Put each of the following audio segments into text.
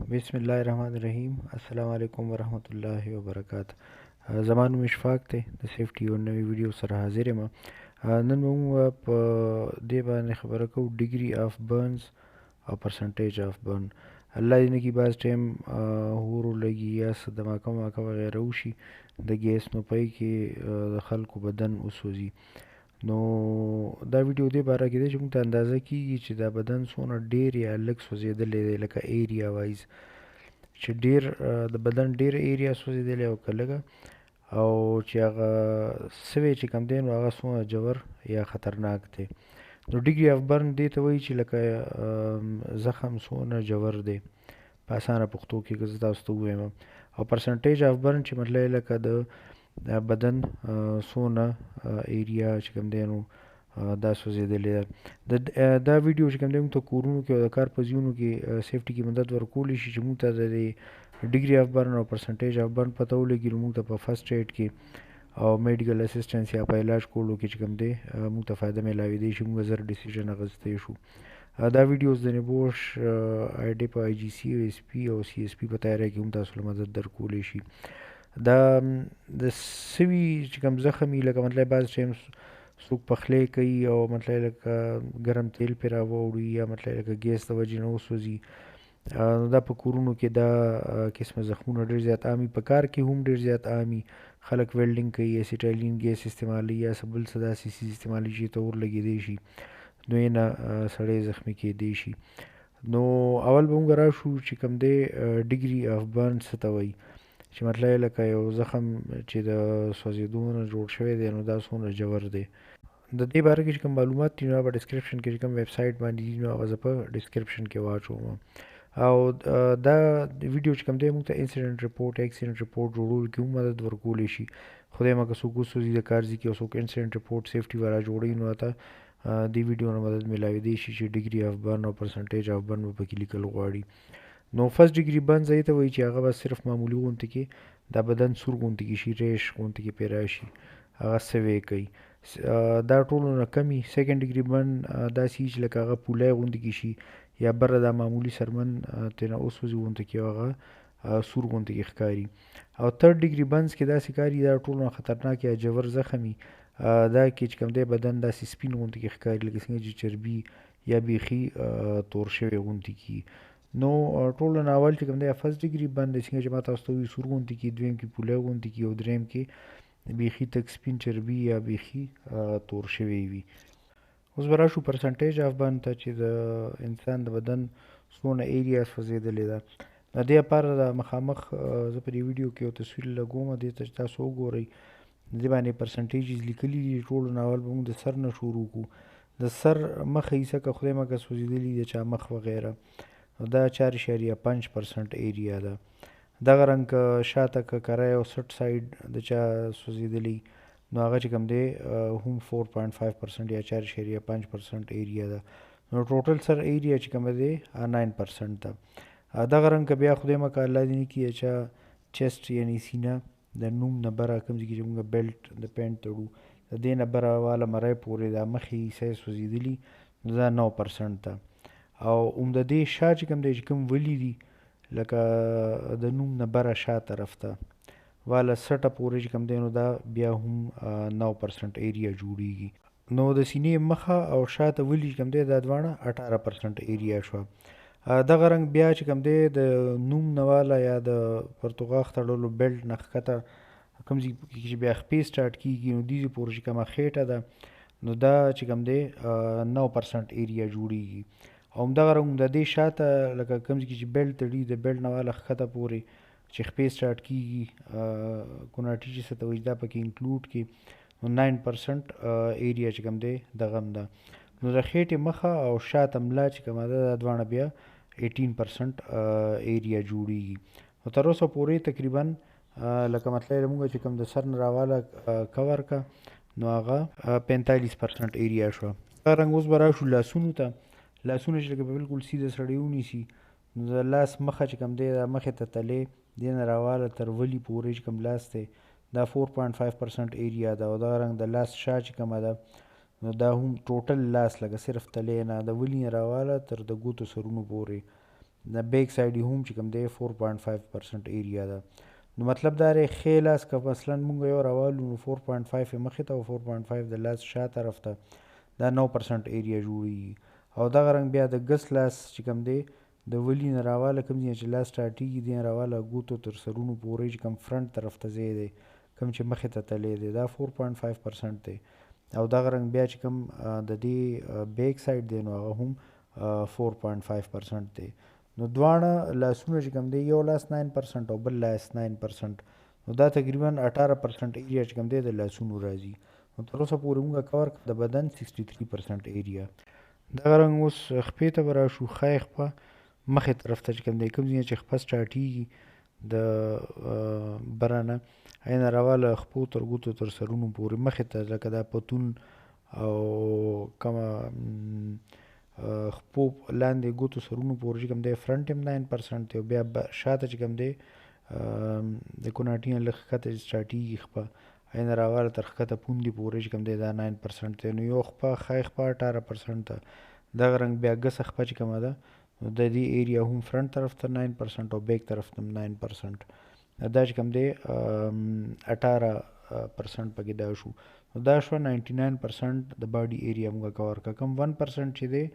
بسم الله الرحمن الرحیم. السلام علیکم ورحمت الله وبرکاته. زما نوم اشفاق دی. د سیفټي یو نوې ویډیو سره حاضر یم. نن به موږ په دې باندې خبره کوو ډیګري آف برنز او پرسنټیج آف برن. الله دې نه کړي بعض ټایم اور ولګي یا څه دماکه وغیره وشي د ګیس نو پای کې د خلکو بدن وسوځي. نو دا ویډیو دې باره کې دی چې موږ ته اندازه کېږي چې دا بدن څومره ډېر یا لږ سوځېدلی دی، لکه ایریا وایز چې ډېر د بدن ډېر ایریا سوځېدلی او که لږه، او چې هغه سوی چې کوم دی نو هغه څومره ژور یا خطرناک دی. نو ډیګري آف برن دې ته وایي چې لکه زخم څومره ژور دی، په اسانه پښتو کې که زه تاسو ته ووایم. او پرسنټیج آف برن چې مطلب یې لکه د بدن څونه ایریا چې کوم دی نو دا سوځېدلې ده. دا ویډیو چې کوم دی موږ ته کورونو کې او د کار په ځایونو کې سیفټي کې مدد ورکولی شي چې موږ ته د ډیګري آف برن او پرسنټیج آف برن پته ولګي، نو موږ ته په فرسټ ایډ کې او میډیکل اسسټنس یا په علاج کولو کې چې کوم دی موږ ته فایده میلاویدی شي، موږ زر ډیسیژن اخیستی شو. دا ویډیوز د نبوش آی په آی جي سی او اس پي او سی اس پي په تیاری کې هم تاسو له مدد درکولی شي. دا د سوي چې کوم زخم وي، لکه مطلب بعض ټایم څوک پخلی کوي او مطلب لکه ګرم تیل پرې راواوړي یا مطلب لکه ګیس د وجې نه وسوځي، نو دا په کورونو کې دا قسمه زخمونه ډېر زیات عام وي. په کار کې هم ډېر زیات عام وي. خلک ویلډینګ کوي، اسیټایلین ګیس استعمالوي یا څه بل څه داسې څیز استعمالوي چې ته اور لګېدی شي، نو یې نه سړی زخمي کېدی شي. نو اول به موږ راشو چې کوم دی ډیګري آف برن څه ته وایي، چې مطلب یې لکه یو زخم چې د سوځېدو نه جوړ شوی دی نو دا څومره ژور دی. د دې باره کې چې کوم معلومات دي نو هغه په ډسکرپشن کې چې کوم ویب سایټ باندې دي نو هغه زه په ډسکرپشن کې واچوم. او دا ویډیو چې کوم دی موږ ته انسیډنټ ریپورټ اکسیډنټ ریپورټ جوړولو کې هم مدد ورکولی شي. خدای مکه څوک وسوځي د کار ځای کې او څوک انسیډنټ ریپورټ سیفټي والا جوړوي نو هلته دې ویډیو نه مدد میلاویدی شي چې ډیګري آف برن او پرسنټیج آف برن به پکې لیکل غواړي. نو فرست ډیګري برن ځای ته وایي چې هغه به صرف معمولي غونته کې دا بدن سور غونته کې شي، ریش غونته کې پرې راشي، هغه سوی کوي. دا ټولو نه کمي. سیکنډ ډیګري برن داسې چې لکه هغه پولی غونته کې شي یا بره دا معمولي سرمن ترېنه وسوځي غونته کې او هغه سور غونته کې ښکاري. او تھرډ ډیګري برنز کې داسې کاري دا ټولو نه خطرناک یا ژور زخم وي، دا کې چې کوم دی بدن داسې سپین غونته کې ښکاري لکه څنګه چې چربي یا بیخي تور شوی غونته کې. نو ټولو نه اول چې کوم دی فرست ډیګري برن دی، څنګه چې ما تاسو ته وویل سور غونته کې، دویم کې پولی غونته کې او دریم کې بیخي تک سپین چربي یا بیخي تور شوی وي. اوس به راشو پرسنټیج آف برن ته چې د انسان د بدن څونه ایریا سوځېدلې ده. د دې لپاره د مخامخ زه په دې ویډیو کې یو تصویر لګوم، دې ته چې تاسو وګورئ د دې باندې پرسنټیجز لیکلي دي. ټولو نه اول به موږ د سر نه شروع کړو. د سر مخه حصه که خدای مکه سوځېدلي د چا مخ وغیره، دا 4.5% ایریا ده. دغه رنګ که شاته که کری او سټ سایډ د چا سوځېدلی نو هغه چې کوم دی هم 4.5% یا 4.5% ایریا ده. نو ټوټل سر ایریا چې کومه دی 9% ده. دغه رنګ که بیا خدای مکه الله دې نه کړي چا چیسټ یعنې سینه د نوم نه بره کوم ځای کې چې موږ بیلټ د پینټ تړو د دې نه بره واله مری پورې دا مخې حصه یې سوځېدلي نو دا 9% ده. او د دې شا چې کوم دی چې کوم ولي دي لکه د نوم نه بره شا طرف ته واله سټه پورې چې کوم دی نو دا بیا هم 9% ایریا جوړیږي. نو د سینې مخه او شاته ولي چې کوم دی دا دواړه 18% ایریا شوه. دغه رنګ بیا چې کوم دی د نوم نه واله یا د پرتوغاښ تړلو بیلټ نه ښکته کوم ځای کې چې بیا خپې سټارټ کېږي نو دې پورې چې کومه خېټه ده نو دا چې کوم دی 9% ایریا جوړیږي. او همدغه رنګ د دې شاته لکه کوم ځای کې چې بیلټ تړي د بیلټ نه واله ښکته پورې چې خپې سټارټ کېږي کوناټي چې څه ته وایي دا پکې انکلوډ کړي نو 9% ایریا چې کوم دی دغه هم ده. نو د خېټې مخه او شاته ملا چې کومه ده دا دواړه بیا 18% ایریا جوړیږي. نو تر اوسه پورې تقریبا لکه مطلب موږ چې کوم د سر نه راواله کور کا نو هغه 45% ایریا شوه. دا رنګ اوس به راشو لاسونو ته. لاسونه چې لکه بالکل سیده سړی ونیسي نو د لاس مخه چې کوم دی دا مخې ته تلې دې نه راواله تر ولي پورې چې کوم لاس دی دا 4.5% ایریا ده. او دغه رنګ د لاس شا چې کومه ده نو دا هم ټوټل لاس لکه صرف تلې نه د ولي نه راواله تر د ګوتو سرونو پورې د بیک سایډ یې هم چې کوم دی 4.5% ایریا ده. نو مطلب دا دی ښی لاس که مثلا مونږ یو راوالو نو 4.5 یې مخې ته او 4.5 د لاس شا طرف ته دا 9% ایریا جوړیږي. او دغه رنګ بیا د ګس لاس چې کوم دی د ولي نه راواله کوم ځای چې لاس سټارټېږي دې نه راواله ګوتو تر سرونو پورې چې کوم فرنټ طرف ته ځای دی کوم چې مخې ته تللی دی دا 4.5% دی. او دغه رنګ بیا چې کوم د دې بیک سایډ دی نو هغه هم 4.5% دی. نو دواړه لاسونه چې کوم دی یو لاس 9% او بل لاس 9%، نو دا تقریبا 18% ایریا چې کوم دی د لاسونو راځي. نو تر اوسه پورې مونږ کور کړ د بدن 63% ایریا. دغه رنګ اوس خپې ته به راشو. ښی خپه مخې طرف ته چې کوم دی کوم ځای چې خپه سټارټېږي د بره نه هغې نه راواله خپو تر ګوتو تر سرونو پورې مخې ته لکه دا پتون او کومه خپو لاندې ګوتو سرونو پورې چې کوم دی فرنټ هم 9% دی او بیا شاته چې کوم دی د کوناټي نه لږ ښکته چې سټارټېږي خپه هغې نه راواله تر ښکته پوندې پورې چې کوم دی دا 9% دی. نو یو خپه ښی خپه 18% ده. دغه رنګ بیا ګسه خپه چې کومه ده نو د دې ایریا هم فرنټ طرف ته 9% او بیک طرف ته هم 9%. دا چې کوم دی 18% پکې دا شو. نو دا شوه 99% د باډي ایریا موږ کور کړه. کوم 1% چې دی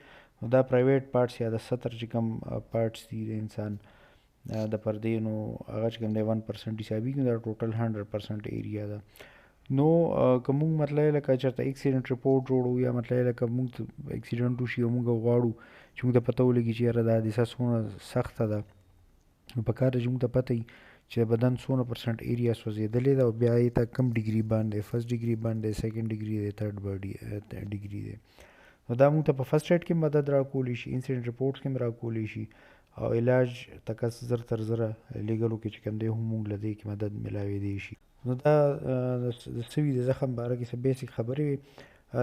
نو دا پرایویټ پارټس یا د سطر چې کوم پارټس دي د انسان د پردې نو هغه چې کوم دی 1% حسابېږي. دا ټوټل 100% ایریا ده. نو که موږ مطلب لکه چېرته اکسیډنټ رپورټ جوړو یا مطلب لکه موږ اکسیډنټ وشي او موږ غواړو چې موږ ته پته ولګي چې یاره دا حادثه څومره سخته ده نو په کار ده چې موږ ته پته وي چې د بدن څونه % ایریا سوځېدلې ده او بیا یې ته کم ډګري باندې فرست ډګري باندې سیکنډ ډګري دی تھرډ ډګري دی. نو دا موږ ته په فرست ایډ کې مدد راکولی شي، انسیډنټ رپورټس کې هم راکولی شي او علاج ته کس زر تر زره لیږلو کې چې کوم دی هم موږ له دې کې مدد میلاویدی شي. نو دا د سوي د زخم باره کې څه بیسیک خبرې وې.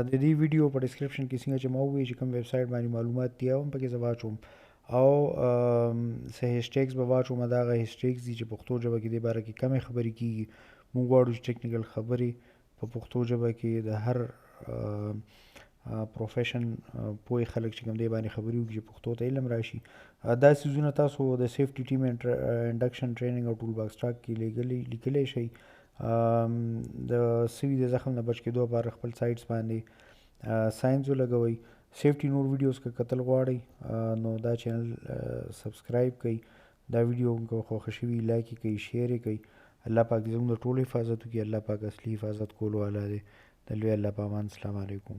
د دې ویډیو په ډسکرپشن کې څنګه چې ما ووایي چې کوم ویب سایټ باندې معلومات دي هم پکې زه واچوم او څه هیشټیګز به واچوم. دا هغه هیشټیګز دي چې پښتو ژبه کې دې باره کې کمې خبرې کېږي. موږ غواړو چې ټیکنیکل خبرې په پښتو ژبه کې د هر پروفیشن پوه خلک چې کوم دې باندې خبرې وکړي چې پښتو ته علم راشي. دا څیزونه تاسو د سیفټي ټیم انډکشن ټریننګ او ټول باکس ټاک کې لیکلی شئ. د سوي د زخم نه بچ کېدو لپاره خپل سایټس باندې ساينز ولګوئ. سیفټي نور ویډیوز که کتل غواړئ نو دا چینل سبسکرایب کړئ. دا ویډیو که خوښه شوي لایک یې کړئ، شیر یې کړئ. الله پاک دې زموږ د ټولو حفاظت وکړي. الله پاک اصلي حفاظت کولو والا دی. د لوی الله په امان. السلام علیکم.